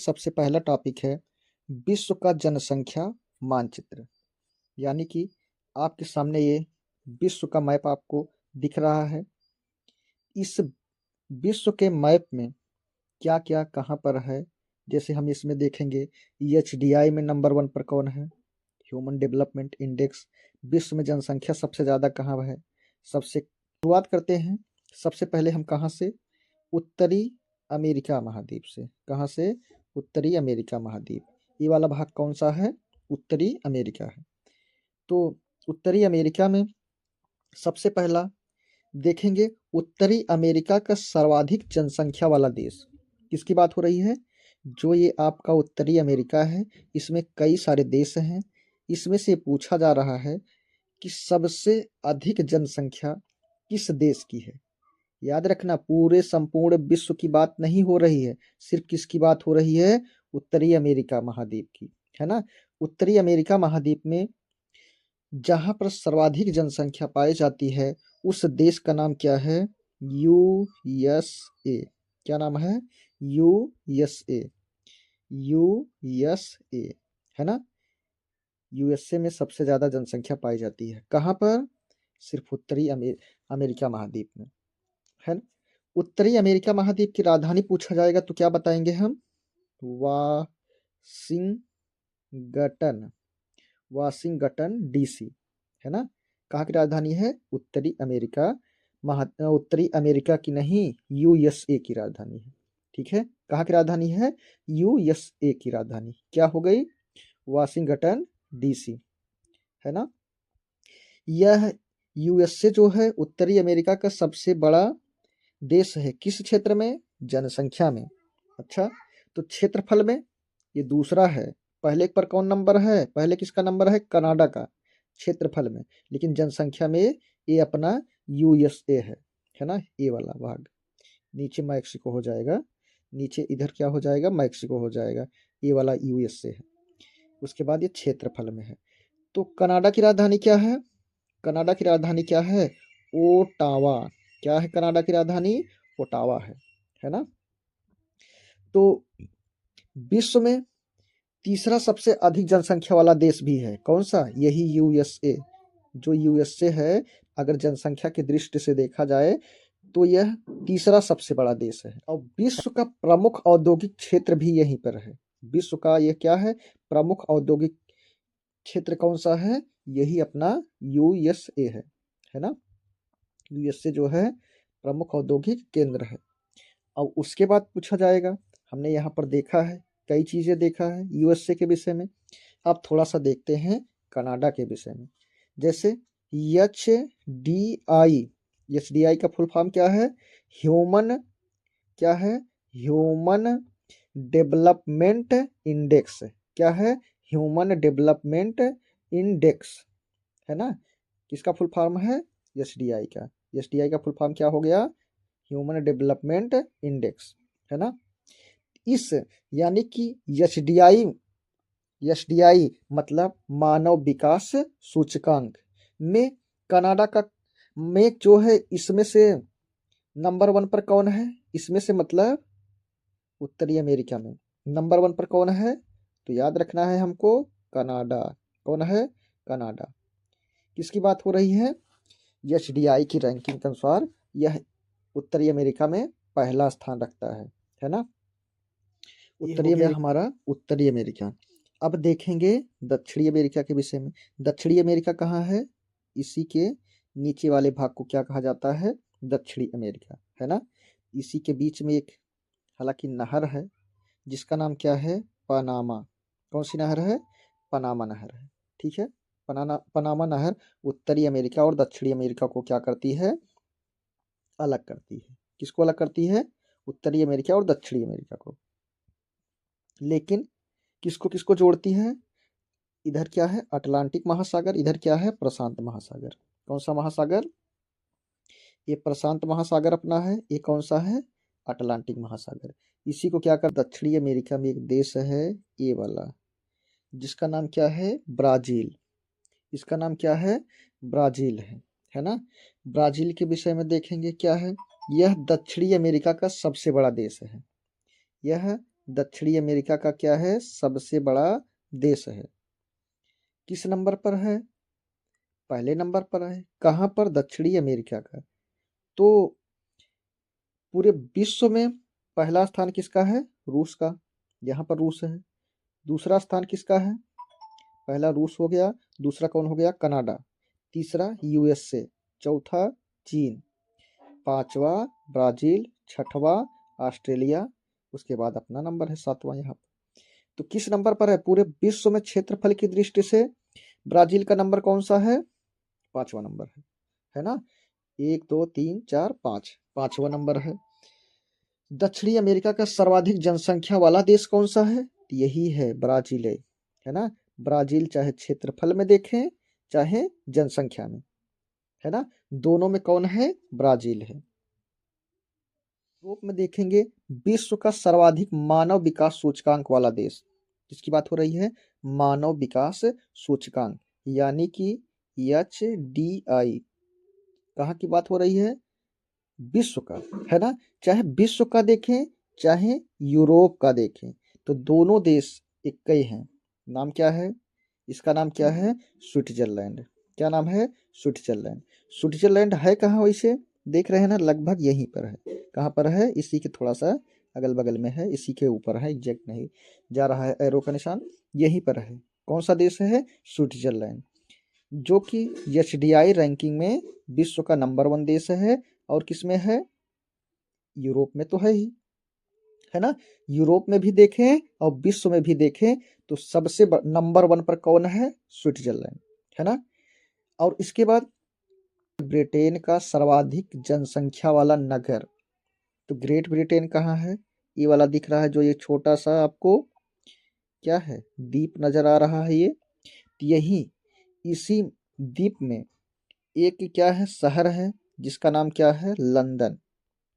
सबसे पहला टॉपिक है विश्व का जनसंख्या मानचित्र। यानी कि आपके सामने ये विश्व का मैप आपको दिख रहा है। इस विश्व के मैप में क्या क्या कहाँ पर है, जैसे हम इसमें देखेंगे EHDI में नंबर 1 पर कौन है, ह्यूमन डेवलपमेंट इंडेक्स, विश्व में जनसंख्या सबसे ज़्यादा कहाँ है। सबसे शुरुआत करते हैं। सबसे पहले हम कहाँ से, उत्तरी अमेरिका महाद्वीप से। कहाँ से, उत्तरी अमेरिका महाद्वीप। ये वाला भाग कौन सा है, उत्तरी अमेरिका है। तो उत्तरी अमेरिका में सबसे पहला देखेंगे, उत्तरी अमेरिका का सर्वाधिक जनसंख्या वाला देश किसकी बात हो रही है। जो ये आपका उत्तरी अमेरिका है, इसमें कई सारे देश हैं। इसमें से पूछा जा रहा है कि सबसे अधिक जनसंख्या किस देश की है। याद रखना, पूरे संपूर्ण विश्व की बात नहीं हो रही है, सिर्फ किसकी बात हो रही है, उत्तरी अमेरिका महाद्वीप की, है ना। उत्तरी अमेरिका महाद्वीप में जहां पर सर्वाधिक जनसंख्या पाई जाती है, उस देश का नाम क्या है, USA। क्या नाम है, USA। USA है ना। USA में सबसे ज्यादा जनसंख्या पाई जाती है। कहाँ पर, सिर्फ उत्तरी अमेरिका महाद्वीप में, है ना। उत्तरी अमेरिका महाद्वीप की राजधानी पूछा जाएगा तो क्या बताएंगे हम, वाशिंगटन। वाशिंगटन DC, है ना। कहाँ की राजधानी है, उत्तरी अमेरिका की नहीं, USA की राजधानी है। ठीक है, कहाँ की राजधानी है, USA की राजधानी क्या हो गई, वाशिंगटन DC, है ना। यह USA जो है उत्तरी अमेरिका का सबसे बड़ा देश है। किस क्षेत्र में, जनसंख्या में। अच्छा, तो क्षेत्रफल में ये दूसरा है। पहले पर कौन नंबर है, पहले किसका नंबर है, कनाडा का क्षेत्रफल में। लेकिन जनसंख्या में ये अपना USA है ना। ये वाला भाग नीचे मैक्सिको हो जाएगा, नीचे इधर क्या हो जाएगा, मैक्सिको हो जाएगा। ये वाला USA है। उसके बाद ये क्षेत्रफल में है। तो कनाडा की राजधानी क्या है, कनाडा की राजधानी क्या है, ओटावा। क्या है कनाडा की राजधानी, ओटावा है ना। तो विश्व में तीसरा सबसे अधिक जनसंख्या वाला देश भी है, कौन सा, यही USA। जो USA है, अगर जनसंख्या की दृष्टि से देखा जाए तो यह तीसरा सबसे बड़ा देश है। और विश्व का प्रमुख औद्योगिक क्षेत्र भी यहीं पर है। विश्व का यह क्या है, प्रमुख औद्योगिक क्षेत्र कौन सा है, यही अपना USA है ना। USA जो है प्रमुख औद्योगिक केंद्र है। अब उसके बाद पूछा जाएगा, हमने यहाँ पर देखा है, कई चीजें देखा है USA के विषय में। अब थोड़ा सा देखते हैं कनाडा के विषय में। जैसे HDI का फुल फॉर्म क्या है, ह्यूमन, क्या है, ह्यूमन डेवलपमेंट इंडेक्स। क्या है, ह्यूमन डेवलपमेंट इंडेक्स, है ना। किसका फुल फॉर्म है, HDI का। HDI का फुल फॉर्म क्या हो गया, ह्यूमन डेवलपमेंट इंडेक्स, है ना। इस यानी कि HDI मतलब मानव विकास सूचकांक में कनाडा का में जो है, इसमें से नंबर 1 पर कौन है, इसमें से मतलब उत्तरी अमेरिका में नंबर 1 पर कौन है, तो याद रखना है हमको, कनाडा। कौन है, कनाडा। किसकी बात हो रही है, HDI की रैंकिंग के अनुसार यह उत्तरी अमेरिका में पहला स्थान रखता है ना। उत्तरी अमेरिका हमारा उत्तरी अमेरिका। अब देखेंगे दक्षिणी अमेरिका के विषय में। दक्षिणी अमेरिका कहाँ है, इसी के नीचे वाले भाग को क्या कहा जाता है, दक्षिणी अमेरिका, है ना। इसी के बीच में एक हालांकि नहर है, जिसका नाम क्या है, पनामा। कौन सी नहर है, पनामा नहर है। ठीक है, पनामा नहर उत्तरी अमेरिका और दक्षिणी अमेरिका को क्या करती है, अलग करती है। किसको अलग करती है, उत्तरी अमेरिका और दक्षिणी अमेरिका को। लेकिन किसको किसको जोड़ती है, इधर क्या है, अटलांटिक महासागर, इधर क्या है, प्रशांत महासागर। कौन सा महासागर, ये प्रशांत महासागर अपना है। ये कौन सा है, अटलांटिक महासागर। इसी को क्या कर, दक्षिणी अमेरिका में एक देश है ये वाला, जिसका नाम क्या है, ब्राजील। इसका नाम क्या है, ब्राजील है ना। ब्राजील के विषय में देखेंगे क्या है, यह दक्षिणी अमेरिका का सबसे बड़ा देश है। यह दक्षिणी अमेरिका का क्या है, सबसे बड़ा देश है। किस नंबर पर है, पहले नंबर पर है। कहाँ पर, दक्षिणी अमेरिका का। तो पूरे विश्व में पहला स्थान किसका है, रूस का, यहाँ पर रूस है। दूसरा स्थान किसका है, पहला रूस हो गया, दूसरा कौन हो गया, कनाडा, तीसरा यूएसए, चौथा चीन, पांचवा ब्राजील, छठवां ऑस्ट्रेलिया, उसके बाद अपना नंबर है सातवां यहाँ पर। तो किस नंबर पर है पूरे विश्व में क्षेत्रफल की दृष्टि से, ब्राजील का नंबर कौन सा है, पांचवा नंबर है ना। 1 2 3 4 5, पांचवा नंबर है। दक्षिणी अमेरिका का सर्वाधिक जनसंख्या वाला देश कौन सा है, यही है ब्राजील है ना। ब्राजील चाहे क्षेत्रफल में देखें चाहे जनसंख्या में, है ना, दोनों में कौन है, ब्राजील है। यूरोप में देखेंगे विश्व का सर्वाधिक मानव विकास सूचकांक वाला देश, किसकी बात हो रही है, मानव विकास सूचकांक, यानी कि HDI, कहाँ की बात हो रही है, विश्व का, है ना। चाहे विश्व का देखें चाहे यूरोप का देखें, तो दोनों देश एक ही हैं। नाम क्या है, इसका नाम क्या है, स्विट्जरलैंड। क्या नाम है, स्विट्जरलैंड। स्विट्जरलैंड है कहाँ वैसे, देख रहे हैं ना, लगभग यहीं पर है। कहाँ पर है, इसी के थोड़ा सा अगल बगल में है, इसी के ऊपर है, एग्जैक्ट नहीं जा रहा है एरो का निशान, यहीं पर है। कौन सा देश है, स्विट्जरलैंड, जो कि HDI रैंकिंग में विश्व का नंबर 1 देश है। और किसमें है, यूरोप में तो है ही, है ना। यूरोप में भी देखें और विश्व में भी देखें तो सबसे नंबर 1 पर कौन है, स्विट्जरलैंड, है ना। और इसके बाद ब्रिटेन का सर्वाधिक जनसंख्या वाला नगर, तो ग्रेट ब्रिटेन कहाँ है, ये वाला दिख रहा है, जो ये छोटा सा आपको क्या है, द्वीप नजर आ रहा है, ये यही इसी द्वीप में एक क्या है, शहर है, जिसका नाम क्या है, लंदन।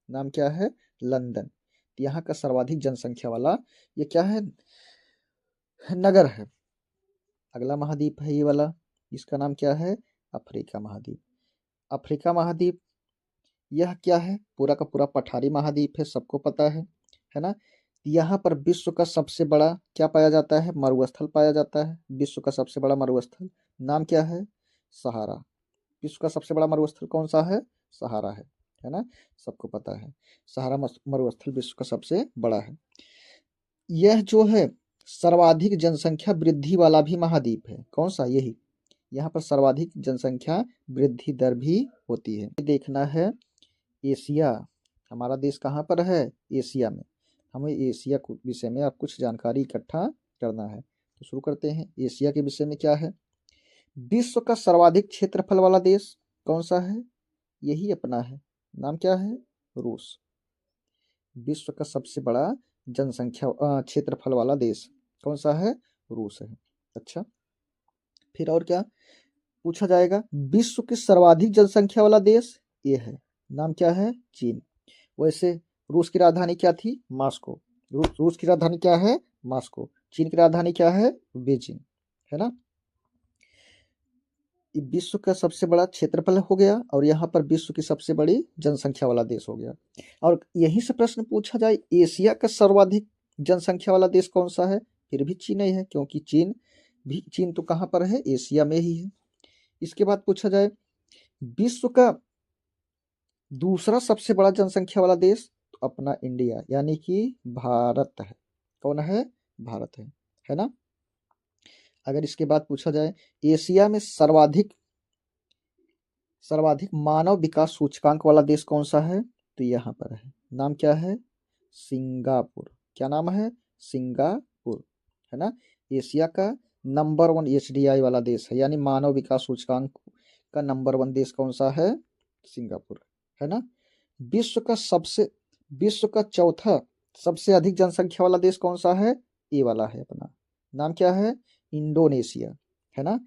नाम क्या है, लंदन। यहाँ का सर्वाधिक जनसंख्या वाला ये क्या है, नगर है। अगला महाद्वीप है ये वाला, इसका नाम क्या है, अफ्रीका महाद्वीप। अफ्रीका महाद्वीप यह क्या है, पूरा का पूरा पठारी महाद्वीप है, सबको पता है ना। यहाँ पर विश्व का सबसे बड़ा क्या पाया जाता है, मरुस्थल पाया जाता है। विश्व का सबसे बड़ा मरुस्थल नाम क्या है, सहारा। विश्व का सबसे बड़ा मरुस्थल कौन सा है, सहारा है ना, सबको पता है। सहारा मरुस्थल विश्व का सबसे बड़ा है। यह जो है सर्वाधिक जनसंख्या वृद्धि वाला भी महाद्वीप है, कौन सा, यही। यहाँ पर सर्वाधिक जनसंख्या वृद्धि दर भी होती है। देखना है एशिया, हमारा देश कहाँ पर है, एशिया में। हमें एशिया के विषय में आप कुछ जानकारी इकट्ठा करना है, तो शुरू करते हैं। एशिया के विषय में क्या है, विश्व का सर्वाधिक क्षेत्रफल वाला देश कौन सा है, यही अपना है। नाम क्या है, रूस। विश्व का सबसे बड़ा जनसंख्या क्षेत्रफल वाला देश कौन सा है, रूस है। अच्छा, फिर और क्या पूछा जाएगा, विश्व की सर्वाधिक जनसंख्या वाला देश ये है, नाम क्या है, चीन। वैसे रूस की राजधानी क्या थी, मॉस्को। रूस की राजधानी क्या है, मॉस्को। चीन की राजधानी क्या है, बीजिंग, है ना। विश्व का सबसे बड़ा क्षेत्रफल हो गया और यहाँ पर विश्व की सबसे बड़ी जनसंख्या वाला देश हो गया। और यहीं से प्रश्न पूछा जाए, एशिया का सर्वाधिक जनसंख्या वाला देश कौन सा है, फिर भी चीन ही है, क्योंकि चीन तो कहाँ पर है, एशिया में ही है। इसके बाद पूछा जाए विश्व का दूसरा सबसे बड़ा जनसंख्या वाला देश, तो अपना इंडिया यानी कि भारत है। कौन है, भारत है ना। अगर इसके बाद पूछा जाए एशिया में सर्वाधिक मानव विकास सूचकांक वाला देश कौन सा है, तो यहाँ पर है। नाम क्या है, सिंगापुर। क्या नाम है, सिंगापुर, है ना। एशिया का नंबर 1 HDI वाला देश है, यानी मानव विकास सूचकांक का नंबर 1 देश कौन सा है, सिंगापुर, है ना। विश्व का चौथा सबसे अधिक जनसंख्या वाला देश कौन सा है, ये वाला है अपना। नाम क्या है, इंडोनेशिया, है ना।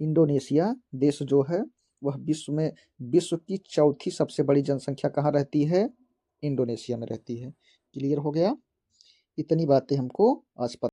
इंडोनेशिया देश जो है वह विश्व की चौथी सबसे बड़ी जनसंख्या कहाँ रहती है, इंडोनेशिया में रहती है। क्लियर हो गया, इतनी बातें हमको आज पता